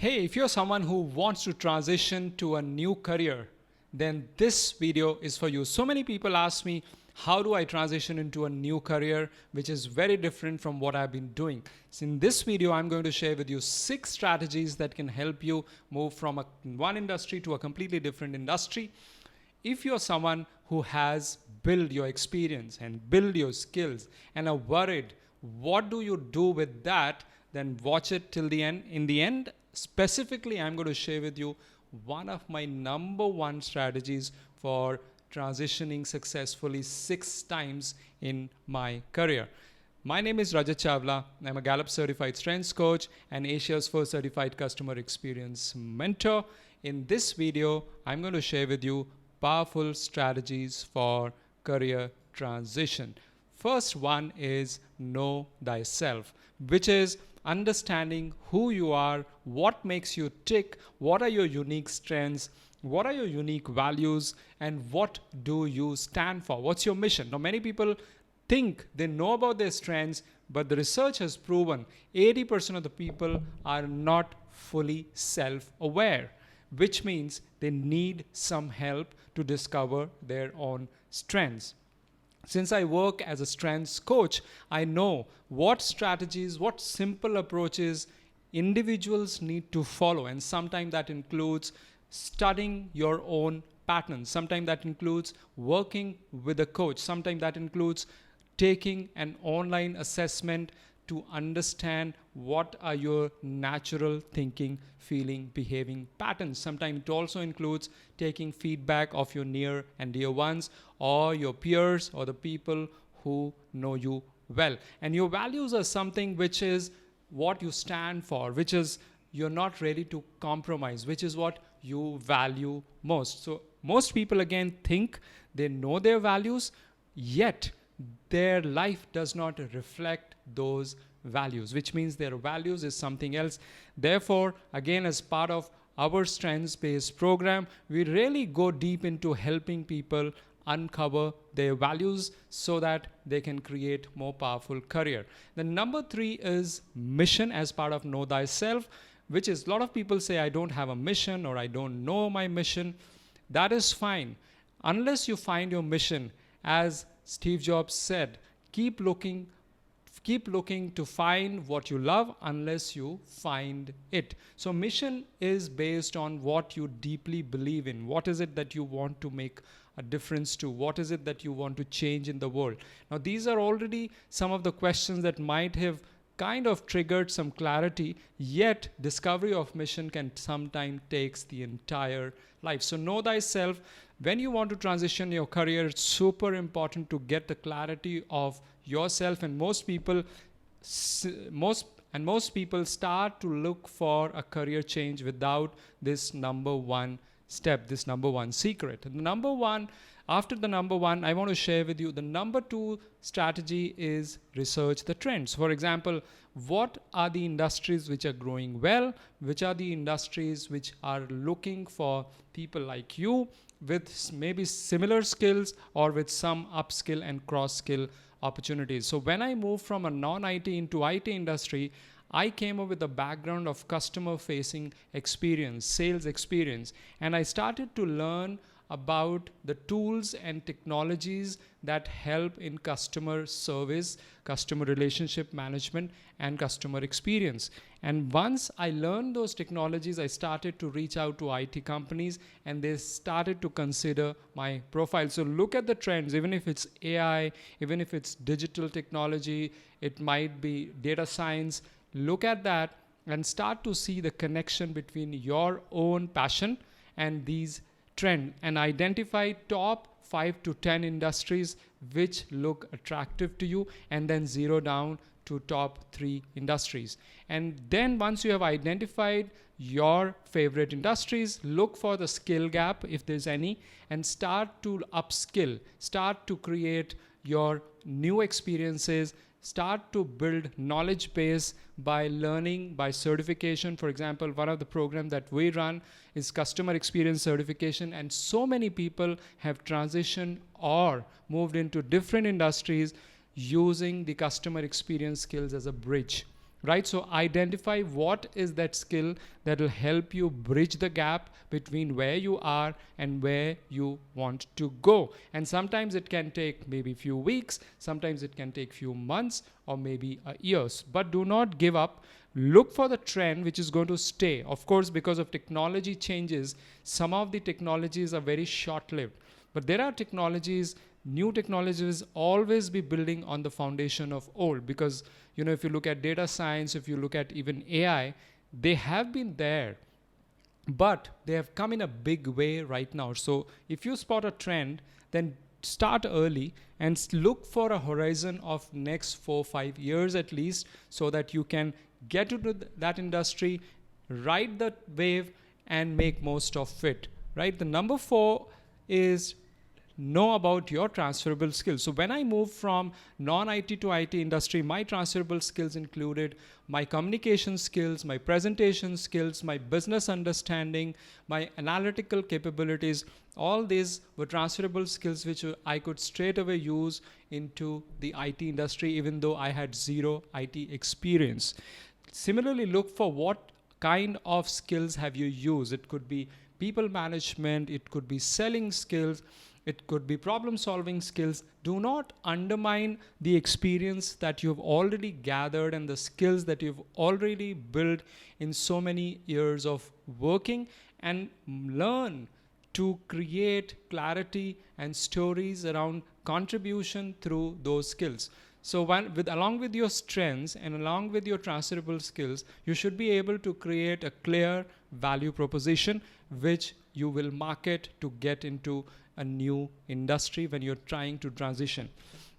Hey, if you're someone who wants to transition to a new career, then this video is for you. So many people ask me, how do I transition into a new career, which is very different from what I've been doing? So in this video, I'm going to share with you 6 strategies that can help you move from one industry to a completely different industry. If you're someone who has built your experience and built your skills and are worried, what do you do with that? Then watch it till the end. In the end, specifically, I'm going to share with you one of my number one strategies for transitioning successfully 6 times in my career. My name is Rajat Chawla. I'm a Gallup certified strengths coach and Asia's first certified customer experience mentor. In this video, I'm going to share with you powerful strategies for career transition. First one is know thyself, which is understanding who you are, what makes you tick, what are your unique strengths, what are your unique values, and what do you stand for? What's your mission? Now, many people think they know about their strengths, but the research has proven 80% of the people are not fully self-aware, which means they need some help to discover their own strengths. Since I work as a strengths coach, I know what strategies, what simple approaches individuals need to follow. And sometimes that includes studying your own patterns. Sometimes that includes working with a coach. Sometimes that includes taking an online assessment to understand what are your natural thinking, feeling, behaving patterns. Sometimes it also includes taking feedback of your near and dear ones or your peers or the people who know you well. And your values are something which is what you stand for, which is you're not ready to compromise, which is what you value most. So most people again think they know their values, yet their life does not reflect those values, which means their values is something else. Therefore, again, as part of our strengths-based program, we really go deep into helping people uncover their values so that they can create more powerful career. The number 3 is mission as part of know thyself, which is a lot of people say, I don't have a mission or I don't know my mission. That is fine. Unless you find your mission, as Steve Jobs said, keep looking to find what you love unless you find it. So mission is based on what you deeply believe in. What is it that you want to make a difference to? What is it that you want to change in the world? Now, these are already some of the questions that might have kind of triggered some clarity, yet discovery of mission can sometimes takes the entire life. So know thyself. When you want to transition your career, it's super important to get the clarity of yourself, and most people start to look for a career change without this number one step, this number one secret. And after the number one, I want to share with you the number 2 strategy is research the trends. For example, what are the industries which are growing well? Which are the industries which are looking for people like you with maybe similar skills or with some upskill and cross-skill opportunities? So when I moved from a non-IT into IT industry, I came up with a background of customer-facing experience, sales experience, and I started to learn about the tools and technologies that help in customer service, customer relationship management, and customer experience. And once I learned those technologies, I started to reach out to IT companies and they started to consider my profile. So look at the trends, even if it's AI, even if it's digital technology, it might be data science. Look at that and start to see the connection between your own passion and these trend, and identify top 5 to 10 industries which look attractive to you, and then zero down to top 3 industries. And then once you have identified your favorite industries, look for the skill gap if there's any, and start to upskill, start to create your new experiences, start to build knowledge base by learning, by certification. For example, one of the programs that we run is customer experience certification, and so many people have transitioned or moved into different industries using the customer experience skills as a bridge. right? So identify what is that skill that will help you bridge the gap between where you are and where you want to go. And sometimes it can take maybe a few weeks, sometimes it can take few months, or maybe years. But do not give up. Look for the trend which is going to stay. Of course, because of technology changes, some of the technologies are very short-lived. But there are technologies, new technologies always be building on the foundation of old, because if you look at data science, if you look at even AI, they have been there, but they have come in a big way right now. So if you spot a trend, then start early and look for a horizon of next 4-5 years at least, so that you can get into that industry, ride the wave, and make most of it, right? The number 4 is know about your transferable skills. So when I moved from non-IT to IT industry, my transferable skills included my communication skills, my presentation skills, my business understanding, my analytical capabilities. All these were transferable skills which I could straight away use into the IT industry, even though I had zero IT experience. Similarly, look for what kind of skills have you used. It could be people management, it could be selling skills, it could be problem solving skills. Do not undermine the experience that you've already gathered and the skills that you've already built in so many years of working, and learn to create clarity and stories around contribution through those skills. So along with your strengths and along with your transferable skills, you should be able to create a clear value proposition which you will market to get into a new industry when you're trying to transition.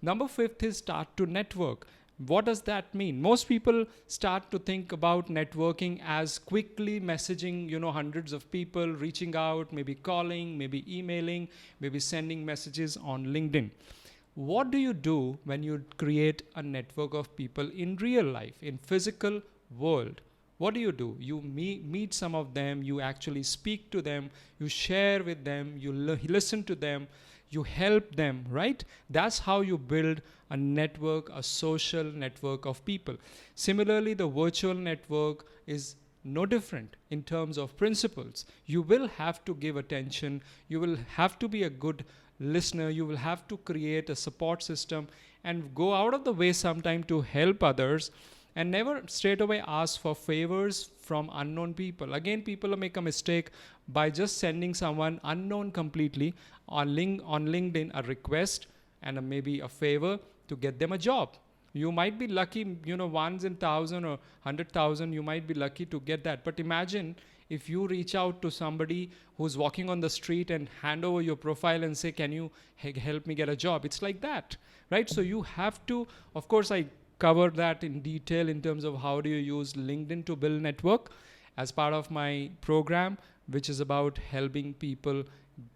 Number 5 is start to network. What does that mean? Most people start to think about networking as quickly messaging, hundreds of people, reaching out, maybe calling, maybe emailing, maybe sending messages on LinkedIn. What do you do when you create a network of people in real life, in physical world? What do? You meet some of them, you actually speak to them, you share with them, you listen to them, you help them, right? That's how you build a network, a social network of people. Similarly, the virtual network is no different in terms of principles. You will have to give attention, you will have to be a good listener, you will have to create a support system and go out of the way sometime to help others, and never straight away ask for favors from unknown people. Again, people make a mistake by just sending someone unknown completely on LinkedIn a request and maybe a favor to get them a job. You might be lucky, once in 1,000 or 100,000, you might be lucky to get that. But imagine if you reach out to somebody who's walking on the street and hand over your profile and say, can you help me get a job? It's like that, right? So you have to, of course, I cover that in detail in terms of how do you use LinkedIn to build network as part of my program, which is about helping people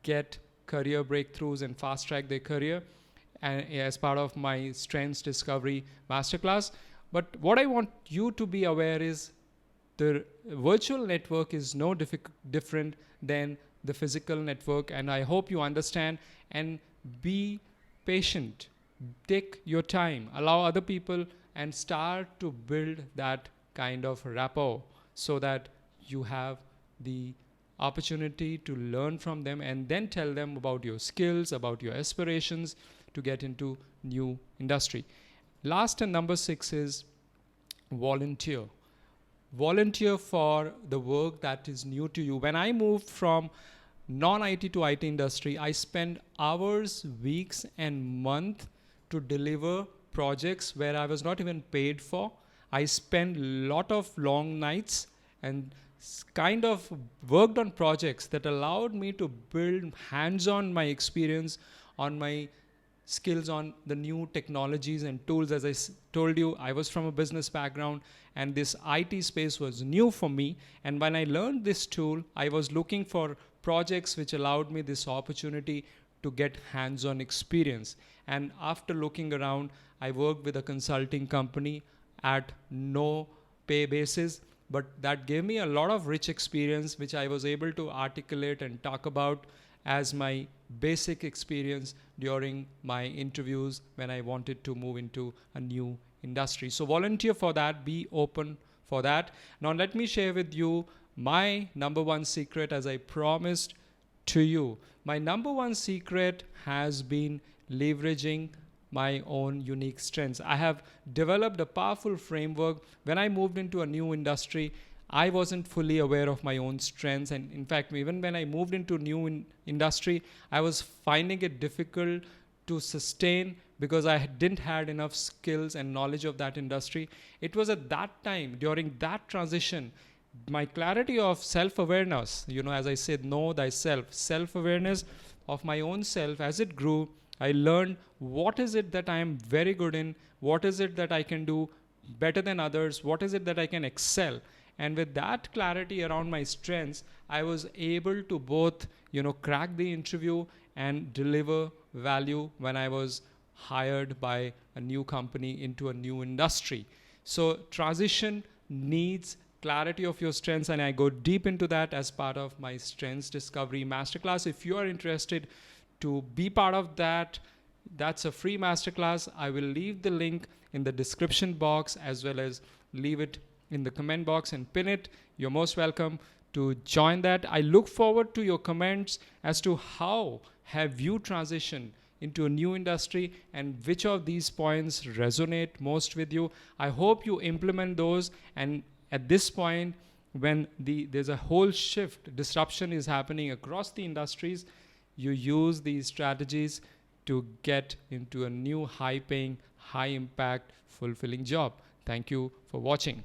get career breakthroughs and fast track their career, and as part of my Strengths Discovery Masterclass. But what I want you to be aware is the virtual network is no different than the physical network, and I hope you understand. And be patient. Take your time, allow other people, and start to build that kind of rapport so that you have the opportunity to learn from them and then tell them about your skills, about your aspirations to get into new industry. Last and number 6 is volunteer. Volunteer for the work that is new to you. When I moved from non-IT to IT industry, I spent hours, weeks, and months to deliver projects where I was not even paid for. I spent a lot of long nights and kind of worked on projects that allowed me to build hands-on my experience on my skills on the new technologies and tools. As I told you, I was from a business background and this IT space was new for me. And when I learned this tool, I was looking for projects which allowed me this opportunity to get hands-on experience. And after looking around, I worked with a consulting company at no pay basis, but that gave me a lot of rich experience, which I was able to articulate and talk about as my basic experience during my interviews when I wanted to move into a new industry. So volunteer for that, be open for that. Now let me share with you my number one secret, as I promised to you. My number one secret has been leveraging my own unique strengths. I have developed a powerful framework. When I moved into a new industry, I wasn't fully aware of my own strengths. And in fact, even when I moved into new industry, I was finding it difficult to sustain because I didn't had enough skills and knowledge of that industry. It was at that time, during that transition, my clarity of self-awareness, as I said, know thyself, self-awareness of my own self, as it grew, I learned what is it that I am very good in, what is it that I can do better than others, what is it that I can excel. And with that clarity around my strengths, I was able to both, crack the interview and deliver value when I was hired by a new company into a new industry. So transition needs clarity of your strengths, and I go deep into that as part of my Strengths Discovery Masterclass. If you are interested to be part of that, that's a free masterclass. I will leave the link in the description box as well as leave it in the comment box and pin it. You're most welcome to join that. I look forward to your comments as to how have you transitioned into a new industry and which of these points resonate most with you. I hope you implement those, and at this point, when there's a whole shift, disruption is happening across the industries, you use these strategies to get into a new high-paying, high-impact, fulfilling job. Thank you for watching.